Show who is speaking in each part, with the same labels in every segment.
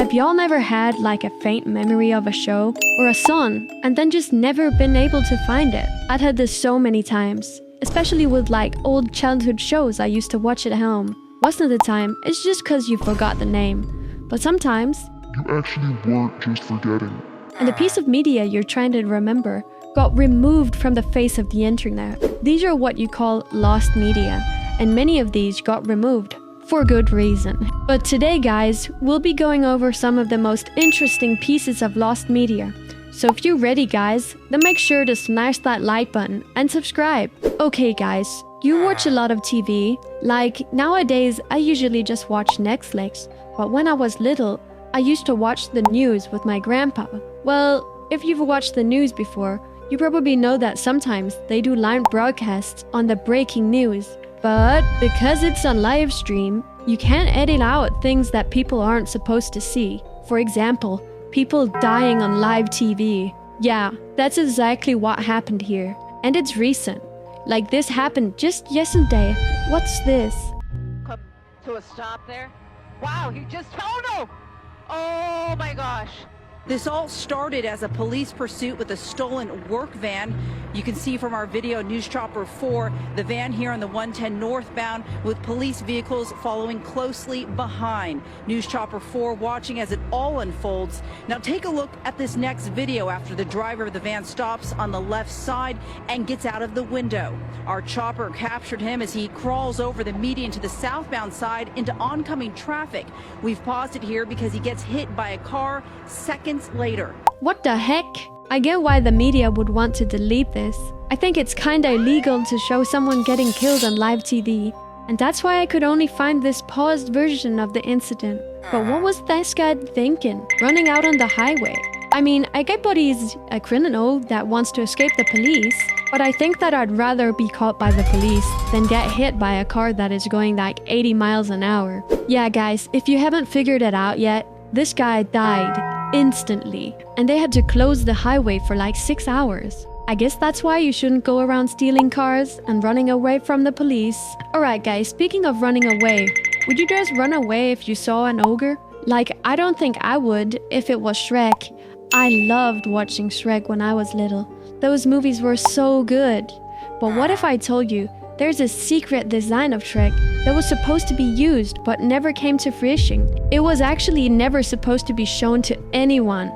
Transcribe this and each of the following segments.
Speaker 1: Have y'all never had like a faint memory of a show or a song and then just never been able to find it? I've had this so many times, especially with like old childhood shows I used to watch at home. Most of the time, it's just cause you forgot the name. But sometimes,
Speaker 2: you actually weren't just forgetting.
Speaker 1: And the piece of media you're trying to remember got removed from the face of the internet. These are what you call lost media, and many of these got removed. For good reason. But today, guys, we'll be going over some of the most interesting pieces of lost media. So if you're ready, guys, then make sure to smash that like button and subscribe. Okay, guys, you watch a lot of TV. Like, nowadays, I usually just watch Netflix. But when I was little, I used to watch the news with my grandpa. Well, if you've watched the news before, you probably know that sometimes they do live broadcasts on the breaking news. But because it's on live stream, you can't edit out things that people aren't supposed to see. For example, people dying on live TV. Yeah, that's exactly what happened here. And it's recent. Like this happened just yesterday. What's this?
Speaker 3: Come to a stop there. Wow, he just, oh no! Oh my gosh.
Speaker 4: This all started as a police pursuit with a stolen work van. You can see from our video News Chopper 4, the van here on the 110 northbound with police vehicles following closely behind. News Chopper 4 watching as it all unfolds. Now take a look at this next video after the driver of the van stops on the left side and gets out of the window. Our chopper captured him as he crawls over the median to the southbound side into oncoming traffic. We've paused it here because he gets hit by a car seconds later.
Speaker 1: What the heck? I get why the media would want to delete this. I think it's kinda illegal to show someone getting killed on live TV. And that's why I could only find this paused version of the incident. But what was this guy thinking? Running out on the highway? I mean, I get that he's a criminal that wants to escape the police. But I think that I'd rather be caught by the police than get hit by a car that is going like 80 miles an hour. Yeah guys, if you haven't figured it out yet, this guy died instantly, and they had to close the highway for like 6 hours. I guess that's why you shouldn't go around stealing cars and running away from the police. Alright guys, speaking of running away, would you guys run away if you saw an ogre? Like, I don't think I would if it was Shrek. I loved watching Shrek when I was little. Those movies were so good. But what if I told you there's a secret design of Shrek that was supposed to be used but never came to fruition? It was actually never supposed to be shown to anyone,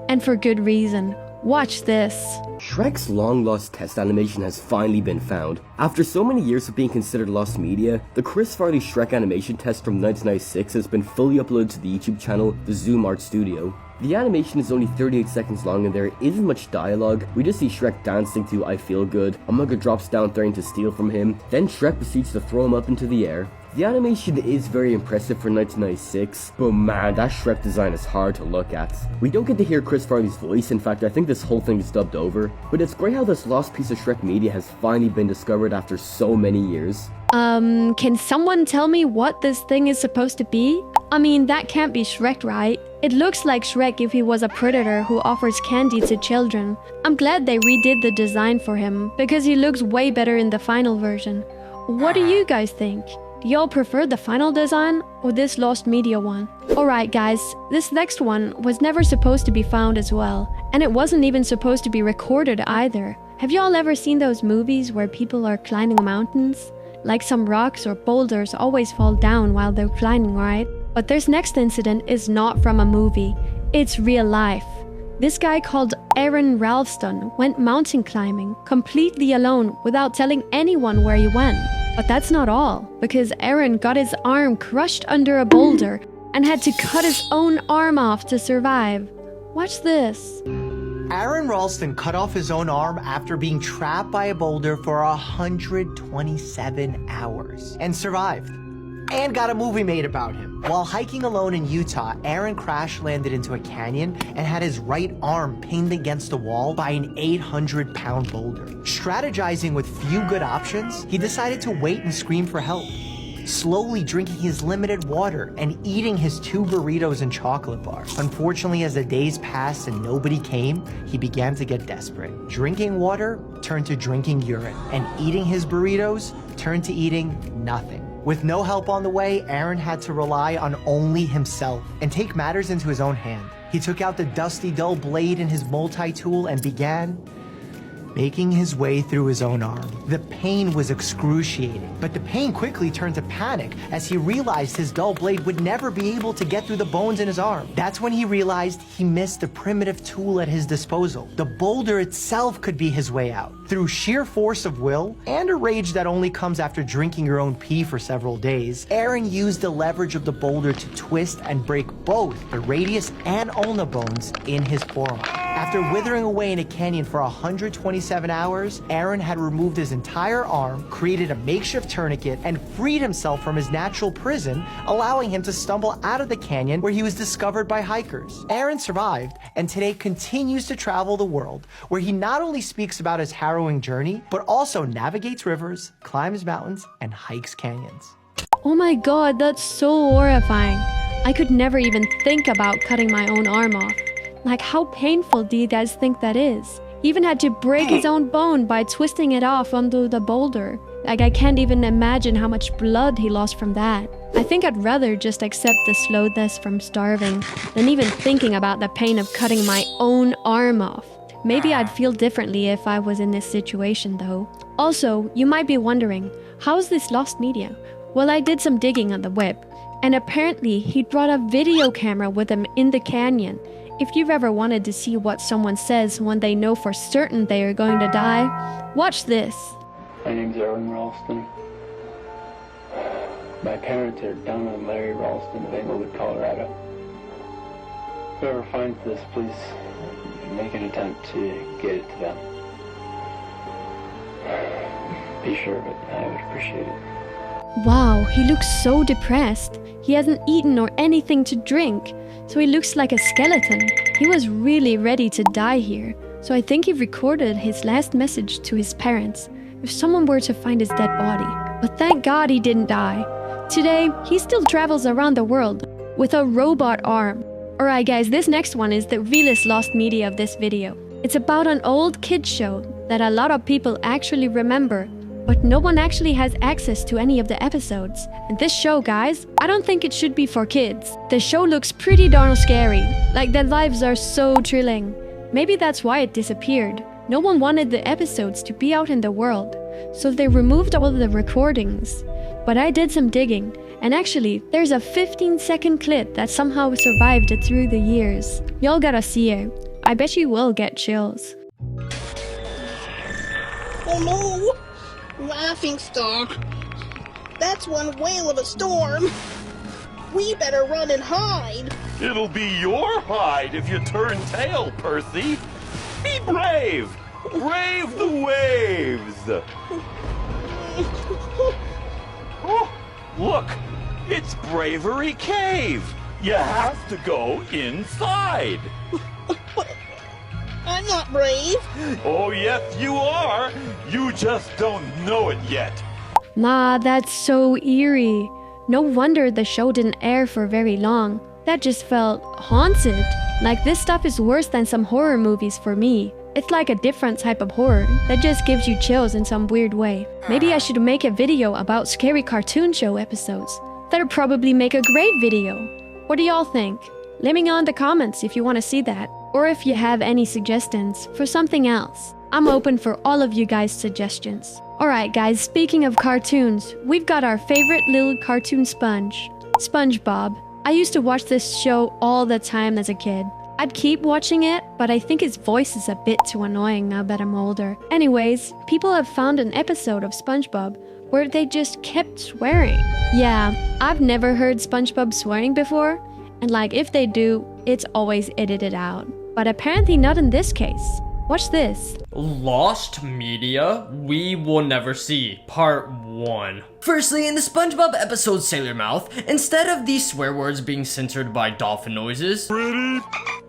Speaker 1: and for good reason. Watch this.
Speaker 5: Shrek's long-lost test animation has finally been found. After so many years of being considered lost media, the Chris Farley Shrek animation test from 1996 has been fully uploaded to the YouTube channel, the Zoom Art Studio. The animation is only 38 seconds long and there isn't much dialogue. We just see Shrek dancing to I Feel Good, a mugger drops down threatening to steal from him, then Shrek proceeds to throw him up into the air. The animation is very impressive for 1996, but man, that Shrek design is hard to look at. We don't get to hear Chris Farley's voice, in fact I think this whole thing is dubbed over, but it's great how this lost piece of Shrek media has finally been discovered after so many years.
Speaker 1: Can someone tell me what this thing is supposed to be? I mean, that can't be Shrek, right? It looks like Shrek if he was a predator who offers candy to children. I'm glad they redid the design for him, because he looks way better in the final version. What do you guys think? Do y'all prefer the final design or this lost media one? Alright guys, this next one was never supposed to be found as well, and it wasn't even supposed to be recorded either. Have y'all ever seen those movies where people are climbing mountains? Like some rocks or boulders always fall down while they're climbing, right? But this next incident is not from a movie, it's real life. This guy called Ralston went mountain climbing completely alone without telling anyone where he went. But that's not all, because Aaron got his arm crushed under a boulder and had to cut his own arm off to survive. Watch this.
Speaker 6: Aaron Ralston cut off his own arm after being trapped by a boulder for 127 hours and survived. And got a movie made about him. While hiking alone in Utah, Aaron crash landed into a canyon and had his right arm pinned against a wall by an 800-pound boulder. Strategizing with few good options, he decided to wait and scream for help. Slowly drinking his limited water and eating his 2 burritos and chocolate bar. Unfortunately, as the days passed and nobody came, he began to get desperate. Drinking water turned to drinking urine, and eating his burritos turned to eating nothing. With no help on the way, Aaron had to rely on only himself and take matters into his own hand. He took out the dusty, dull blade in his multi-tool and began making his way through his own arm. The pain was excruciating, but the pain quickly turned to panic as he realized his dull blade would never be able to get through the bones in his arm. That's when he realized he missed the primitive tool at his disposal. The boulder itself could be his way out. Through sheer force of will and a rage that only comes after drinking your own pee for several days, Aaron used the leverage of the boulder to twist and break both the radius and ulna bones in his forearm. After withering away in a canyon for 127 hours, Aaron had removed his entire arm, created a makeshift tourniquet, and freed himself from his natural prison, allowing him to stumble out of the canyon where he was discovered by hikers. Aaron survived, and today continues to travel the world, where he not only speaks about his harrowing journey, but also navigates rivers, climbs mountains, and hikes canyons.
Speaker 1: Oh my god, that's so horrifying. I could never even think about cutting my own arm off. Like, how painful do you guys think that is? He even had to break his own bone by twisting it off onto the boulder. Like, I can't even imagine how much blood he lost from that. I think I'd rather just accept the slow death from starving than even thinking about the pain of cutting my own arm off. Maybe I'd feel differently if I was in this situation though. Also, you might be wondering, how is this lost media? Well, I did some digging on the web, and apparently he brought a video camera with him in the canyon. If you've ever wanted to see what someone says when they know for certain they are going to die, watch this.
Speaker 7: My name's Ralston. My parents are Donna and Larry Ralston of Englewood, Colorado. Whoever finds this, please make an attempt to get it to them. Be sure of it, I would appreciate it.
Speaker 1: Wow, he looks so depressed. He hasn't eaten or anything to drink, so he looks like a skeleton. He was really ready to die here, so I think he recorded his last message to his parents if someone were to find his dead body. But thank God he didn't die. Today, he still travels around the world with a robot arm. Alright guys, this next one is the realest lost media of this video. It's about an old kids show that a lot of people actually remember, but no one actually has access to any of the episodes. And this show, guys, I don't think it should be for kids. The show looks pretty darn scary, like their lives are so thrilling. Maybe that's why it disappeared. No one wanted the episodes to be out in the world, so they removed all of the recordings. But I did some digging, and actually, there's a 15-second clip that somehow survived it through the years. Y'all gotta see it. I bet you will get chills.
Speaker 8: Oh no! Laughing stock. That's one whale of a storm. We better run and hide.
Speaker 9: It'll be your hide if you turn tail, Percy. Be brave. Brave the waves. Oh, look, it's Bravery Cave. You have to go inside.
Speaker 8: But I'm not brave.
Speaker 9: Oh, yes, you are. You just don't know it yet.
Speaker 1: Nah, that's so eerie. No wonder the show didn't air for very long. That just felt haunted. Like, this stuff is worse than some horror movies for me. It's like a different type of horror that just gives you chills in some weird way. Maybe I should make a video about scary cartoon show episodes. That'd probably make a great video. What do y'all think? Let me know in the comments if you want to see that, or if you have any suggestions for something else. I'm open for all of you guys' suggestions. Alright guys, speaking of cartoons, we've got our favorite little cartoon sponge, SpongeBob. I used to watch this show all the time as a kid. I'd keep watching it, but I think his voice is a bit too annoying now that I'm older. Anyways, people have found an episode of SpongeBob where they just kept swearing. Yeah, I've never heard SpongeBob swearing before, and like if they do, it's always edited out. But apparently not in this case. Watch this.
Speaker 10: Lost media we will never see, part 1.
Speaker 11: Firstly, in the SpongeBob episode Sailor Mouth, instead of these swear words being censored by dolphin noises,
Speaker 9: Pretty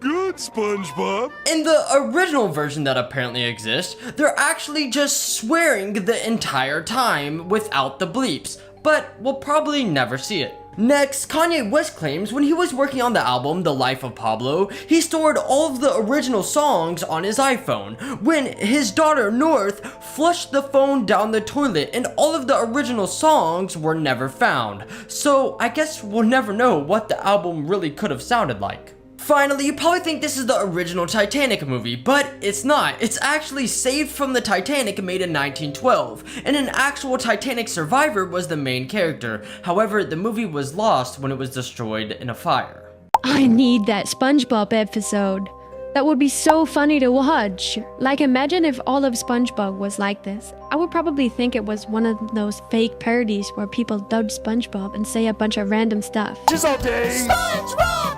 Speaker 9: good, SpongeBob.
Speaker 11: in the original version that apparently exists, they're actually just swearing the entire time without the bleeps, but we'll probably never see it. Next, Kanye West claims when he was working on the album The Life of Pablo, he stored all of the original songs on his iPhone, when his daughter North flushed the phone down the toilet and all of the original songs were never found. So I guess we'll never know what the album really could have sounded like. Finally, you probably think this is the original Titanic movie, but it's not. It's actually Saved from the Titanic made in 1912, and an actual Titanic survivor was the main character. However, the movie was lost when it was destroyed in a fire.
Speaker 1: I need that SpongeBob episode. That would be so funny to watch. Like, imagine if all of SpongeBob was like this. I would probably think it was one of those fake parodies where people dub SpongeBob and say a bunch of random stuff.
Speaker 9: Just all day. SpongeBob,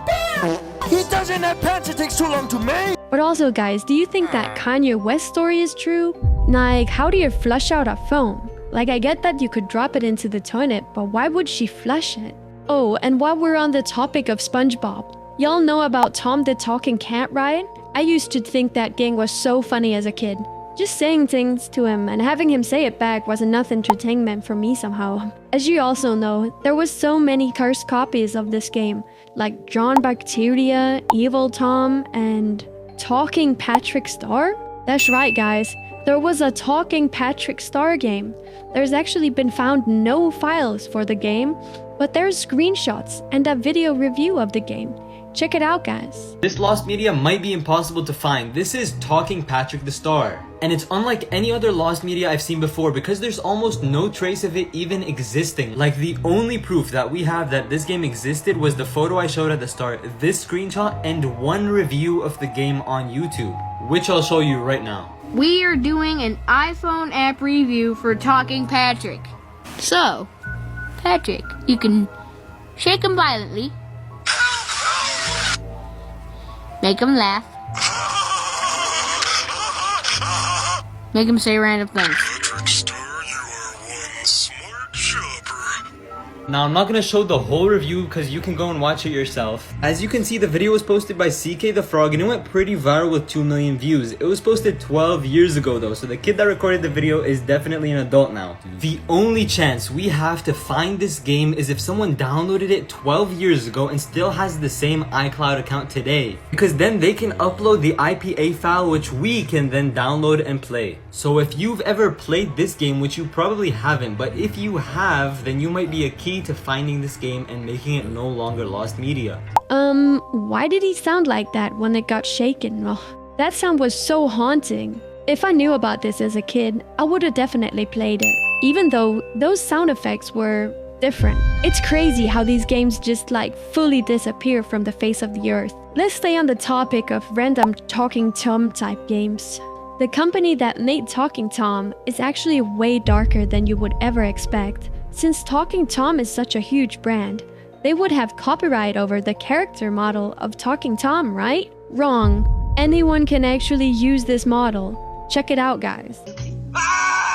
Speaker 9: he doesn't have pants, it takes too long to make.
Speaker 1: But also, guys, do you think that Kanye West story is true? Like, how do you flush out a phone? Like, I get that you could drop it into the toilet, but why would she flush it? Oh, and while we're on the topic of SpongeBob, y'all know about Tom the Talking Cat, right? I used to think that gang was so funny as a kid. Just saying things to him and having him say it back was enough entertainment for me somehow. As you also know, there was so many cursed copies of this game, like John Bacteria, Evil Tom, and Talking Patrick Star? That's right, guys. There was a Talking Patrick Star game. There's actually been found no files for the game, but there's screenshots and a video review of the game. Check it out, guys.
Speaker 12: This lost media might be impossible to find. This is Talking Patrick the Star. And it's unlike any other lost media I've seen before because there's almost no trace of it even existing. Like, the only proof that we have that this game existed was the photo I showed at the start, this screenshot, and one review of the game on YouTube, which I'll show you right now.
Speaker 13: We are doing an iPhone app review for Talking Patrick. So, Patrick, you can shake him violently, make him laugh, make him say random things.
Speaker 12: Now, I'm not going to show the whole review because you can go and watch it yourself. As you can see, the video was posted by CK the Frog and it went pretty viral with 2 million views. It was posted 12 years ago though, so the kid that recorded the video is definitely an adult now. The only chance we have to find this game is if someone downloaded it 12 years ago and still has the same iCloud account today, because then they can upload the IPA file which we can then download and play. So if you've ever played this game, which you probably haven't, but if you have, then you might be a key to finding this game and making it no longer lost media.
Speaker 1: Why did he sound like that when it got shaken? Oh, that sound was so haunting. If I knew about this as a kid, I would have definitely played it, even though those sound effects were different. It's crazy how these games just like fully disappear from the face of the earth. Let's stay on the topic of random Talking Tom type games. The company that made Talking Tom is actually way darker than you would ever expect. Since Talking Tom is such a huge brand, they would have copyright over the character model of Talking Tom, right? Wrong. Anyone can actually use this model. Check it out, guys.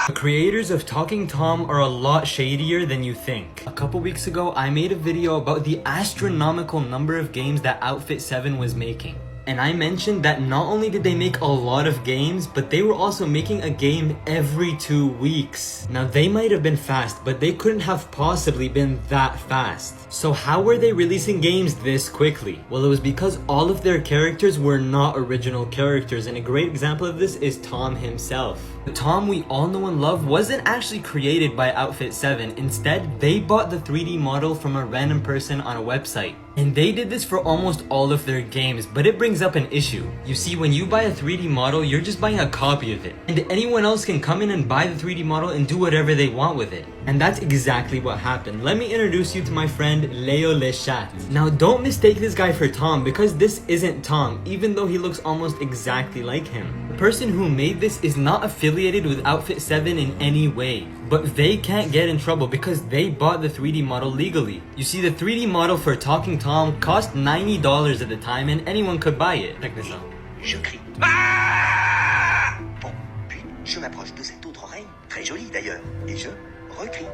Speaker 12: The creators of Talking Tom are a lot shadier than you think. A couple weeks ago, I made a video about the astronomical number of games that Outfit 7 was making. And I mentioned that not only did they make a lot of games, but they were also making a game every 2 weeks. Now, they might have been fast, but they couldn't have possibly been that fast. So how were they releasing games this quickly? Well, it was because all of their characters were not original characters, and a great example of this is Tom himself. The Tom we all know and love wasn't actually created by Outfit 7. Instead, they bought the 3D model from a random person on a website. And they did this for almost all of their games, but it brings up an issue. You see, when you buy a 3D model, you're just buying a copy of it. And anyone else can come in and buy the 3D model and do whatever they want with it. And that's exactly what happened. Let me introduce you to my friend Leo Lechat. Now, don't mistake this guy for Tom, because this isn't Tom, even though he looks almost exactly like him. The person who made this is not affiliated with Outfit 7 in any way, but they can't get in trouble because they bought the 3D model legally. You see, the 3D model for Talking Tom cost $90 at the time, and anyone could buy it. Check this out.
Speaker 14: Je crie. Ah! Bon, puis je m'approche de cette autre oreille, très jolie d'ailleurs, et je recrie.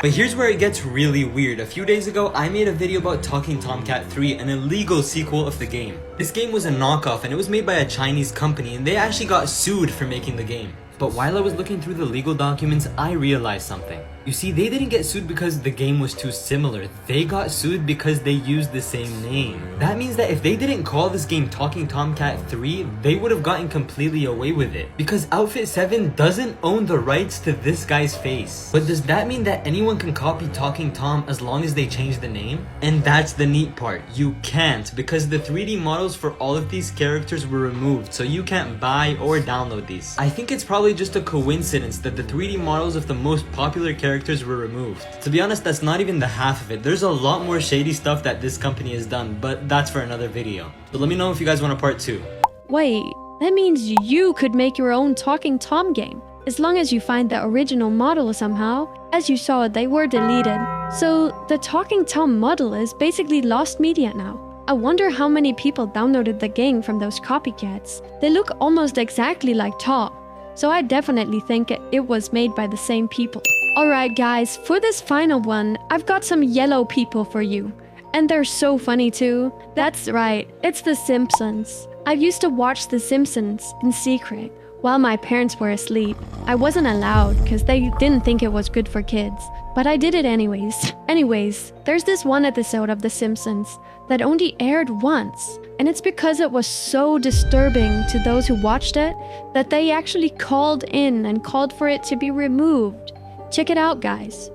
Speaker 12: But here's where it gets really weird. A few days ago, I made a video about Talking Tomcat 3, an illegal sequel of the game. This game was a knockoff and it was made by a Chinese company, and they actually got sued for making the game. But while I was looking through the legal documents, I realized something. You see, they didn't get sued because the game was too similar. They got sued because they used the same name. That means that if they didn't call this game Talking Tomcat 3, they would have gotten completely away with it. Because Outfit 7 doesn't own the rights to this guy's face. But does that mean that anyone can copy Talking Tom as long as they change the name? And that's the neat part. You can't, because the 3D models for all of these characters were removed, so you can't buy or download these. I think it's probably just a coincidence that the 3D models of the most popular characters were removed. To be honest, that's not even the half of it. There's a lot more shady stuff that this company has done, but that's for another video. So let me know if you guys want a part 2.
Speaker 1: Wait, that means you could make your own Talking Tom game, as long as you find the original model somehow. As you saw, they were deleted. So the Talking Tom model is basically lost media now. I wonder how many people downloaded the game from those copycats. They look almost exactly like Tom, so I definitely think it was made by the same people. Alright guys, for this final one, I've got some yellow people for you. And they're so funny too. That's right, it's the Simpsons. I used to watch the Simpsons in secret while my parents were asleep. I wasn't allowed because they didn't think it was good for kids, but I did it anyways. Anyways, there's this one episode of the Simpsons that only aired once, and it's because it was so disturbing to those who watched it that they actually called in and called for it to be removed. Check it out, guys.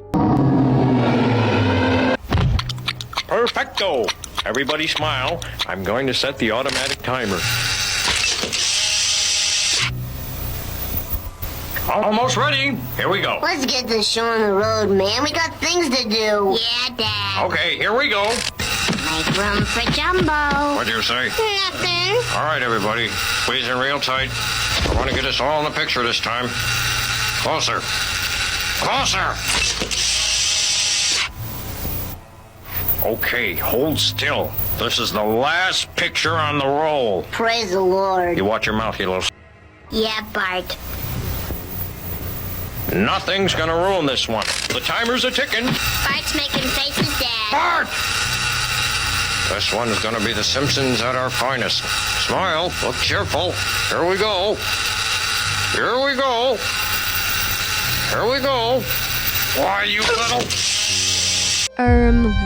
Speaker 9: Perfecto! Everybody smile. I'm going to set the automatic timer. Almost ready. Here we go.
Speaker 15: Let's get this show on the road, man. We got things to do. Yeah, Dad.
Speaker 9: Okay, here we go.
Speaker 15: Make room for Jumbo.
Speaker 9: What do you say?
Speaker 15: Nothing.
Speaker 9: All right, everybody. Squeeze in real tight. I want to get us all in the picture this time. Closer. Closer! Okay, hold still. This is the last picture on the roll.
Speaker 15: Praise the Lord.
Speaker 9: You watch your mouth, you little...
Speaker 15: Yeah, Bart.
Speaker 9: Nothing's gonna ruin this one. The timers are ticking.
Speaker 15: Bart's making faces, Dad.
Speaker 9: Bart! This one's gonna be the Simpsons at our finest. Smile, look cheerful. Here we go. Here we go. Here we go. Why, you little...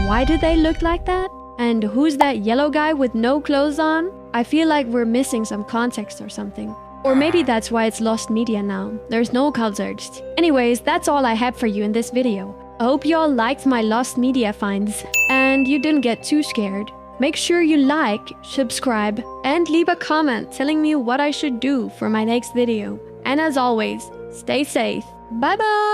Speaker 1: Why do they look like that? And who's that yellow guy with no clothes on? I feel like we're missing some context or something. Or maybe that's why it's lost media now. There's no cultures. Anyways, that's all I had for you in this video. I hope you all liked my lost media finds and you didn't get too scared. Make sure you like, subscribe, and leave a comment telling me what I should do for my next video. And as always, stay safe. Bye bye!